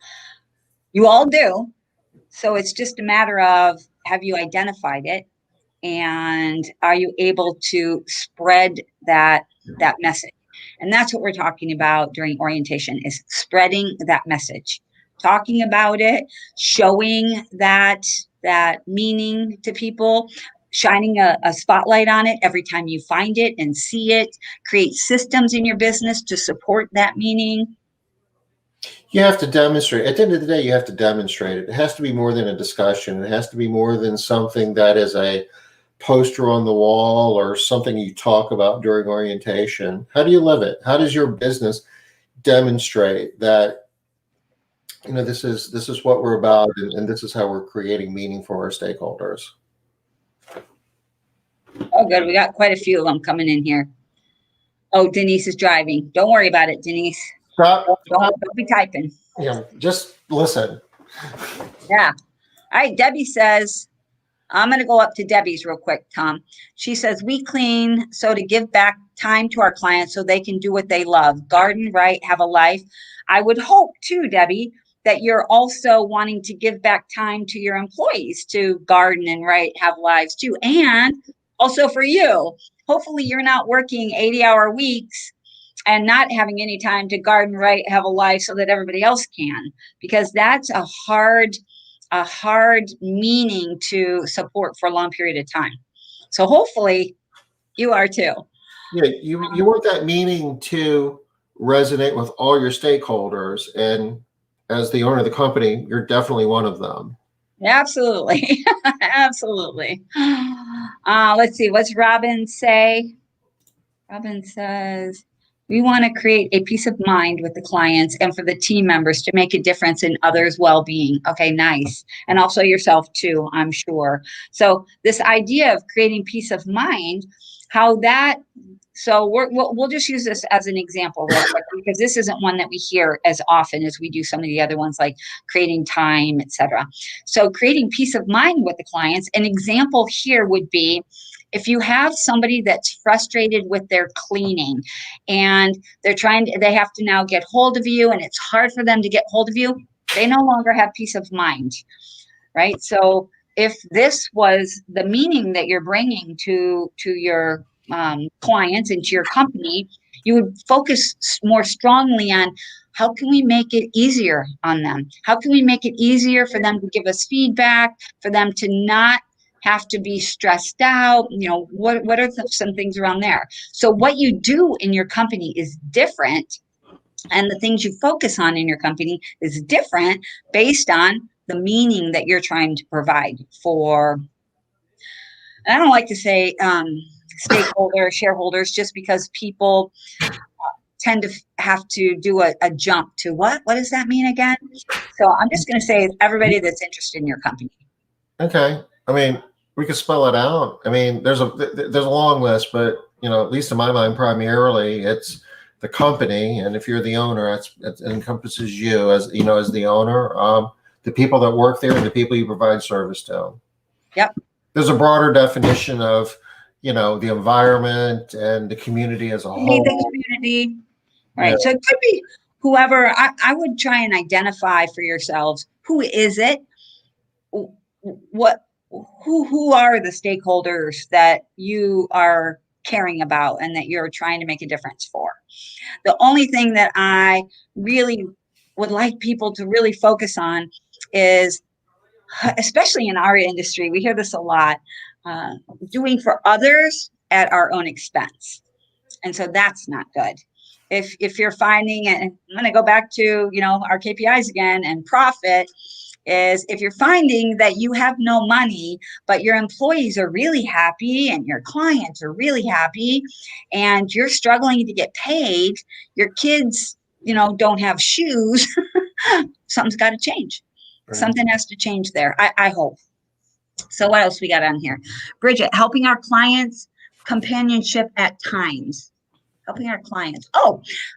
You all do. So it's just a matter of, have you identified it, and are you able to spread that message? And that's what we're talking about during orientation, is spreading that message, talking about it, showing that meaning to people, shining a spotlight on it every time you find it and see it, create systems in your business to support that meaning. You have to demonstrate. At the end of the day, you have to demonstrate it. It has to be more than a discussion. It has to be more than something that is a poster on the wall or something you talk about during orientation. How do you live it? How does your business demonstrate that, this is what we're about, and this is how we're creating meaning for our stakeholders? Oh, good. We got quite a few of them coming in here. Oh, Denise is driving. Don't worry about it, Denise. Stop. Don't be typing. Just listen. Yeah. All right. Debbie says, I'm going to go up to Debbie's real quick, Tom. She says, we clean so to give back time to our clients so they can do what they love. Garden, right? Have a life. I would hope too, Debbie, that you're also wanting to give back time to your employees to garden and right, have lives too. And also for you, hopefully you're not working 80-hour weeks and not having any time to garden, right, have a life so that everybody else can, because that's a hard meaning to support for a long period of time. So hopefully you are too. Yeah, you want that meaning to resonate with all your stakeholders, and as the owner of the company, you're definitely one of them. Absolutely. Absolutely. Let's see, what's Robin say? Robin says, we want to create a peace of mind with the clients and for the team members to make a difference in others' well-being. Okay, nice. And also yourself too, I'm sure. So this idea of creating peace of mind, how that, so we'll just use this as an example real quick, because this isn't one that we hear as often as we do some of the other ones, like creating time, etc. So creating peace of mind with the clients, an example here would be, if you have somebody that's frustrated with their cleaning and they have to now get hold of you and it's hard for them to get hold of you, they no longer have peace of mind, right? So if this was the meaning that you're bringing to your clients and to your company, you would focus more strongly on how can we make it easier on them? How can we make it easier for them to give us feedback, for them to not have to be stressed out? What are some things around there? So what you do in your company is different, and the things you focus on in your company is different based on the meaning that you're trying to provide for. And I don't like to say stakeholder, shareholders, just because people tend to have to do a jump to what does that mean again? So I'm just going to say everybody that's interested in your company. Okay. I mean, we could spell it out. I mean, there's a long list, but at least in my mind, primarily it's the company, and if you're the owner, it encompasses you as as the owner, the people that work there, and the people you provide service to. Yep. There's a broader definition of the environment and the community as a whole. The community, right? Yeah. So it could be whoever. I would try and identify for yourselves, who is it? Who are the stakeholders that you are caring about and that you're trying to make a difference for? The only thing that I really would like people to really focus on is, especially in our industry, we hear this a lot, doing for others at our own expense. And so that's not good. If you're finding, and I'm going to go back to, our KPIs again, and profit, is if you're finding that you have no money, but your employees are really happy and your clients are really happy and you're struggling to get paid, your kids, don't have shoes, something's got to change. Right. Something has to change there, I hope. So what else we got on here? Bridget, helping our clients, companionship at times. Helping our clients.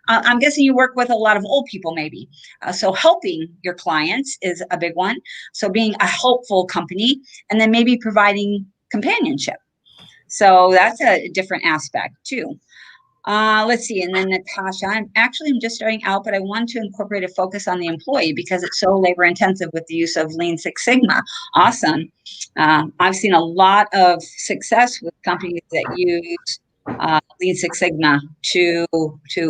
I'm guessing you work with a lot of old people, maybe. So helping your clients is a big one. So being a helpful company, and then maybe providing companionship. So that's a different aspect too. Let's see. And then Natasha, I'm just starting out, but I want to incorporate a focus on the employee because it's so labor intensive with the use of Lean Six Sigma. Awesome. I've seen a lot of success with companies that use Lean Six Sigma to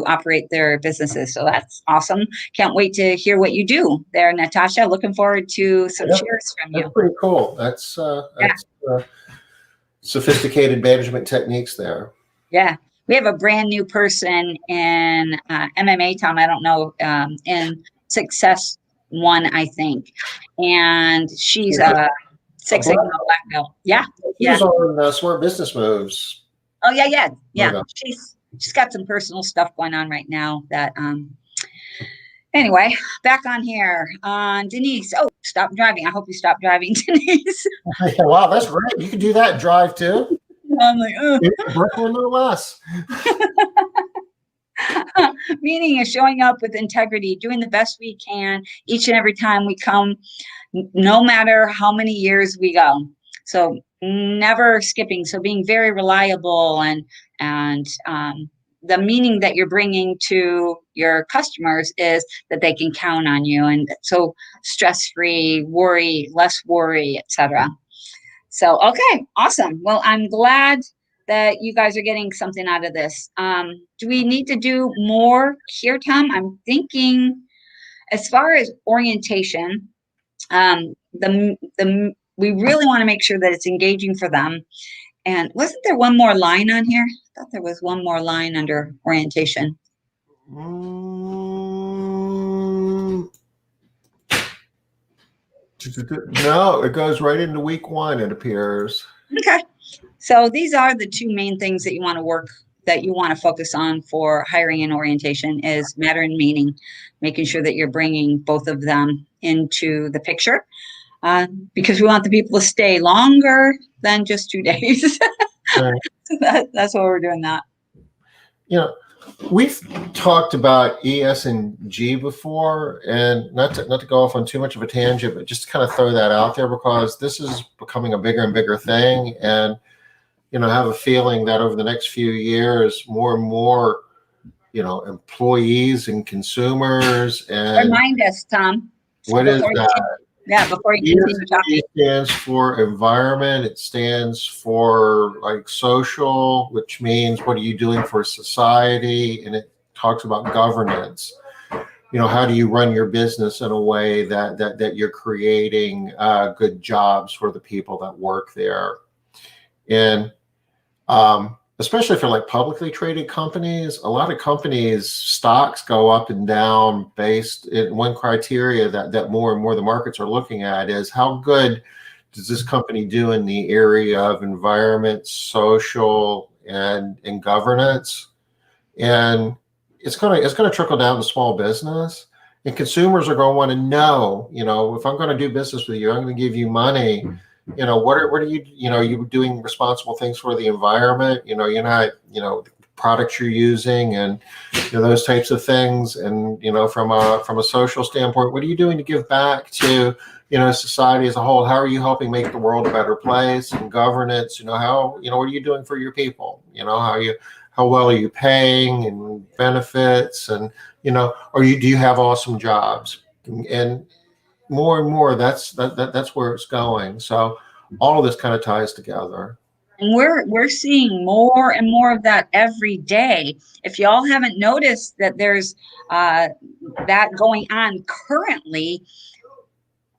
operate their businesses. So that's awesome. Can't wait to hear what you do there, Natasha. Looking forward to some shares from you. That's pretty cool. That's sophisticated management techniques there. Yeah. We have a brand new person in MMA, Tom. I don't know, success one, I think. And she's a Six Sigma black belt. Yeah. She was on Smart Business Moves. Oh, yeah. Okay. She's got some personal stuff going on right now that, anyway, back on here. Denise. Oh, stop driving. I hope you stop driving, Denise. Wow, that's great. You can do that drive too. I'm like, Brooklyn, no less. Meaning is showing up with integrity, doing the best we can each and every time we come, no matter how many years we go. So never skipping. So being very reliable and the meaning that you're bringing to your customers is that they can count on you, and so stress-free, less worry, etc. So, okay, awesome. Well, I'm glad that you guys are getting something out of this. Do we need to do more here, Tom? I'm thinking as far as orientation, we really want to make sure that it's engaging for them. And wasn't there one more line on here? I thought there was one more line under orientation. No, it goes right into week 1, it appears. Okay. So these are the two main things that you want to focus on for hiring and orientation is matter and meaning, making sure that you're bringing both of them into the picture, because we want the people to stay longer than just 2 days. Right. So that's why we're doing that. We've talked about ESG before, and not to go off on too much of a tangent, but just to kind of throw that out there because this is becoming a bigger and bigger thing. And, I have a feeling that over the next few years, more and more, employees and consumers and remind us, Tom. What is that? Before you continue talking. It stands for environment. It stands for social, which means what are you doing for society? And it talks about governance. How do you run your business in a way that you're creating good jobs for the people that work there? And especially for publicly traded companies, a lot of companies' stocks go up and down based in one criteria that more and more the markets are looking at is how good does this company do in the area of environment, social, and governance. And it's gonna trickle down to small business. And consumers are going to want to know, if I'm going to do business with you, I'm going to give you money. What are you, you doing responsible things for the environment? You're not, the products you're using and those types of things. And from a social standpoint, what are you doing to give back to society as a whole? How are you helping make the world a better place? And governance, how what are you doing for your people? How well are you paying and benefits? And do you have awesome jobs? And more and more, that's where it's going. So all of this kind of ties together. And we're seeing more and more of that every day. If y'all haven't noticed that there's that going on currently,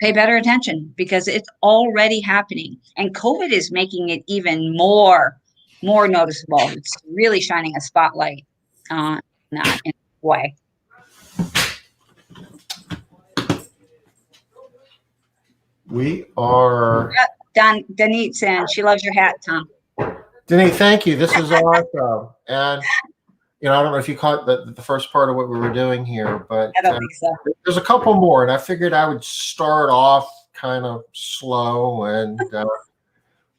pay better attention because it's already happening. And COVID is making it even more noticeable. It's really shining a spotlight on that in a way. We are Denise, and she loves your hat, Tom. Denise, thank you. This is awesome. And I don't know if you caught the first part of what we were doing here, but I don't think so. There's a couple more, and I figured I would start off kind of slow, and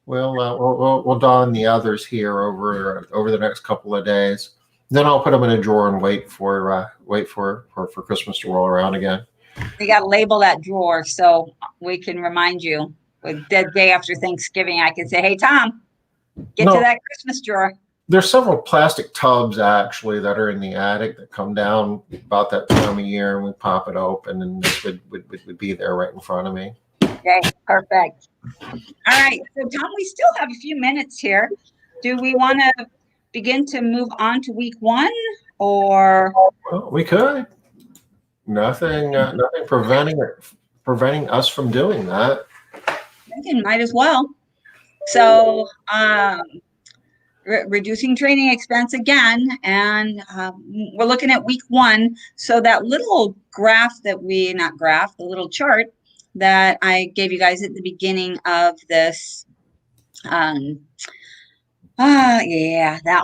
we'll don the others here over the next couple of days. Then I'll put them in a drawer and wait for Christmas to roll around again. We got to label that drawer so we can remind you. The day after Thanksgiving, I can say, "Hey, Tom, get to that Christmas drawer." There's several plastic tubs actually that are in the attic that come down about that time of year, and we pop it open, and this would be there right in front of me. Okay, perfect. All right, so Tom, we still have a few minutes here. Do we want to begin to move on to week 1, or? Well, we could. Nothing preventing us from doing that. Thinking might as well. So reducing training expense again, and we're looking at week 1. So that little graph that the little chart that I gave you guys at the beginning of this, that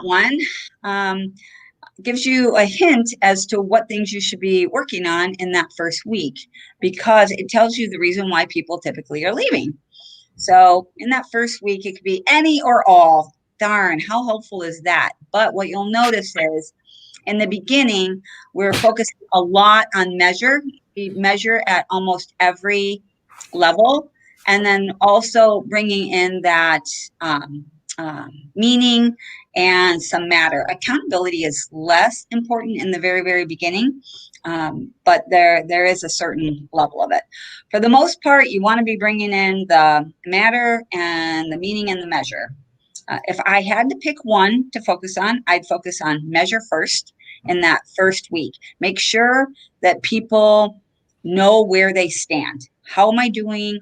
one gives you a hint as to what things you should be working on in that first week, because it tells you the reason why people typically are leaving. So in that first week, it could be any or all. Darn, how helpful is that? But what you'll notice is in the beginning, we're focusing a lot on measure. We measure at almost every level. And then also bringing in that meaning and some matter. Accountability is less important in the very, very beginning, but there is a certain level of it. For the most part, you want to be bringing in the matter and the meaning and the measure. If I had to pick one to focus on, I'd focus on measure first in that first week. Make sure that people know where they stand. How am I doing?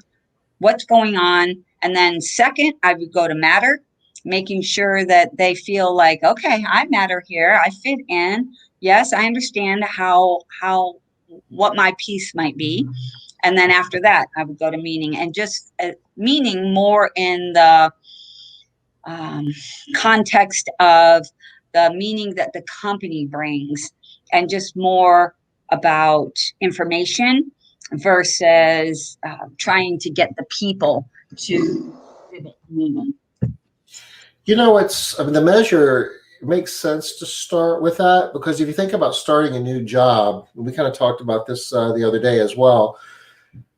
What's going on? And then second, I would go to matter, making sure that they feel like, okay, I matter here. I fit in. Yes, I understand what my piece might be. And then after that, I would go to meaning, and just meaning more in the context of the meaning that the company brings, and just more about information versus trying to get the people to meaning. The measure, it makes sense to start with that, because if you think about starting a new job, we kind of talked about this the other day as well,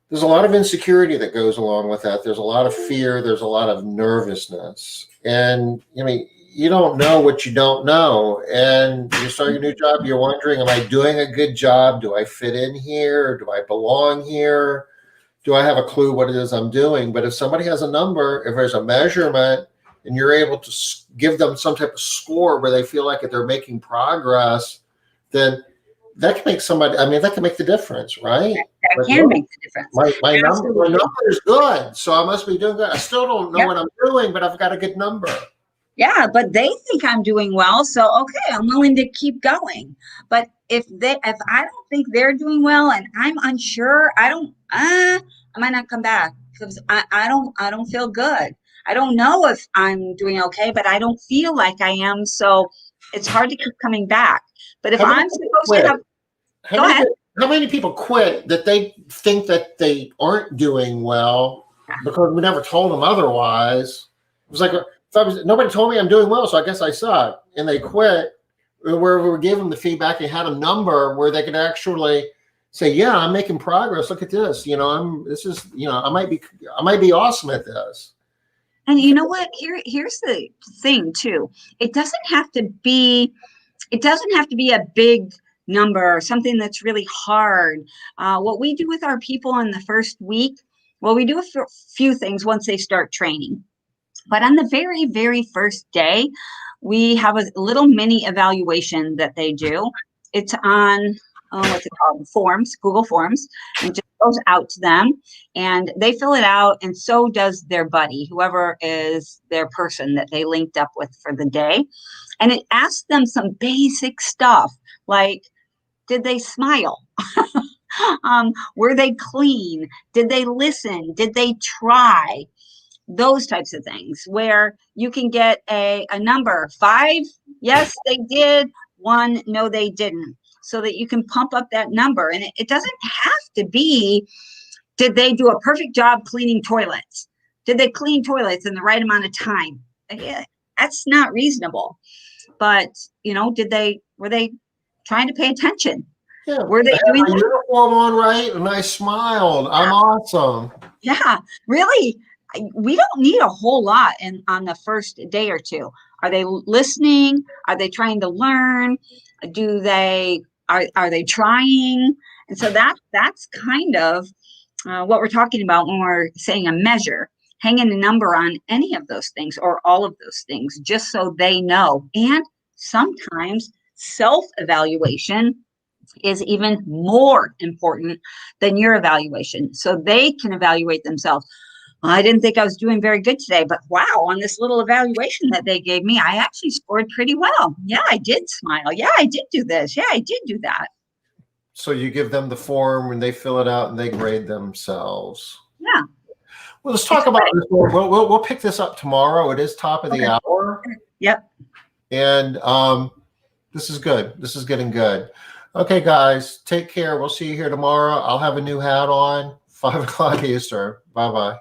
there's a lot of insecurity that goes along with that. There's a lot of fear. There's a lot of nervousness. And you don't know what you don't know. And you start a new job, you're wondering, am I doing a good job? Do I fit in here? Do I belong here? Do I have a clue what it is I'm doing? But if somebody has a number, if there's a measurement, and you're able to give them some type of score where they feel like they're making progress, then that can make that can make the difference, right? That can make the difference. My number is good, so I must be doing good. I still don't know what I'm doing, but I've got a good number. Yeah, but they think I'm doing well, so okay, I'm willing to keep going. But if I don't think they're doing well and I'm unsure, I might not come back, because I don't feel good. I don't know if I'm doing okay, but I don't feel like I am, so it's hard to keep coming back. But if I'm supposed to have, go ahead. How many people quit that they think that they aren't doing well because we never told them otherwise? It was like, nobody told me I'm doing well, so I guess I suck. And they quit, where we gave them the feedback and had a number where they could actually say, yeah, I'm making progress. Look at this. I might be awesome at this. And you know what? Here's the thing too. It doesn't have to be a big number or something that's really hard. What we do with our people in the first week, we do a few things once they start training. But on the very, very first day, we have a little mini evaluation that they do. It's on what's it called? Forms, Google Forms, and just goes out to them, and they fill it out, and so does their buddy, whoever is their person that they linked up with for the day. And it asks them some basic stuff like, did they smile? Were they clean? Did they listen? Did they try? Those types of things, where you can get a number. 5, yes, they did. 1, no, they didn't. So that you can pump up that number. And it doesn't have to be, did they do a perfect job cleaning toilets? Did they clean toilets in the right amount of time? Yeah, that's not reasonable. But, were they trying to pay attention? Yeah, were they doing my uniform on right? And I smiled. I'm awesome. Yeah, really. We don't need a whole lot on the first day or two. Are they listening? Are they trying to learn? Are they trying? And so that's kind of what we're talking about when we're saying a measure, hanging a number on any of those things or all of those things, just so they know. And sometimes self-evaluation is even more important than your evaluation. So they can evaluate themselves. I didn't think I was doing very good today, but wow, on this little evaluation that they gave me, I actually scored pretty well. Yeah, I did smile. Yeah, I did do this. Yeah, I did do that. So you give them the form and they fill it out and they grade themselves. Yeah. Well, let's talk about this. We'll pick this up tomorrow. It is top of the hour. Yep. And this is good. This is getting good. Okay, guys, take care. We'll see you here tomorrow. I'll have a new hat on, 5 o'clock Eastern. Bye-bye.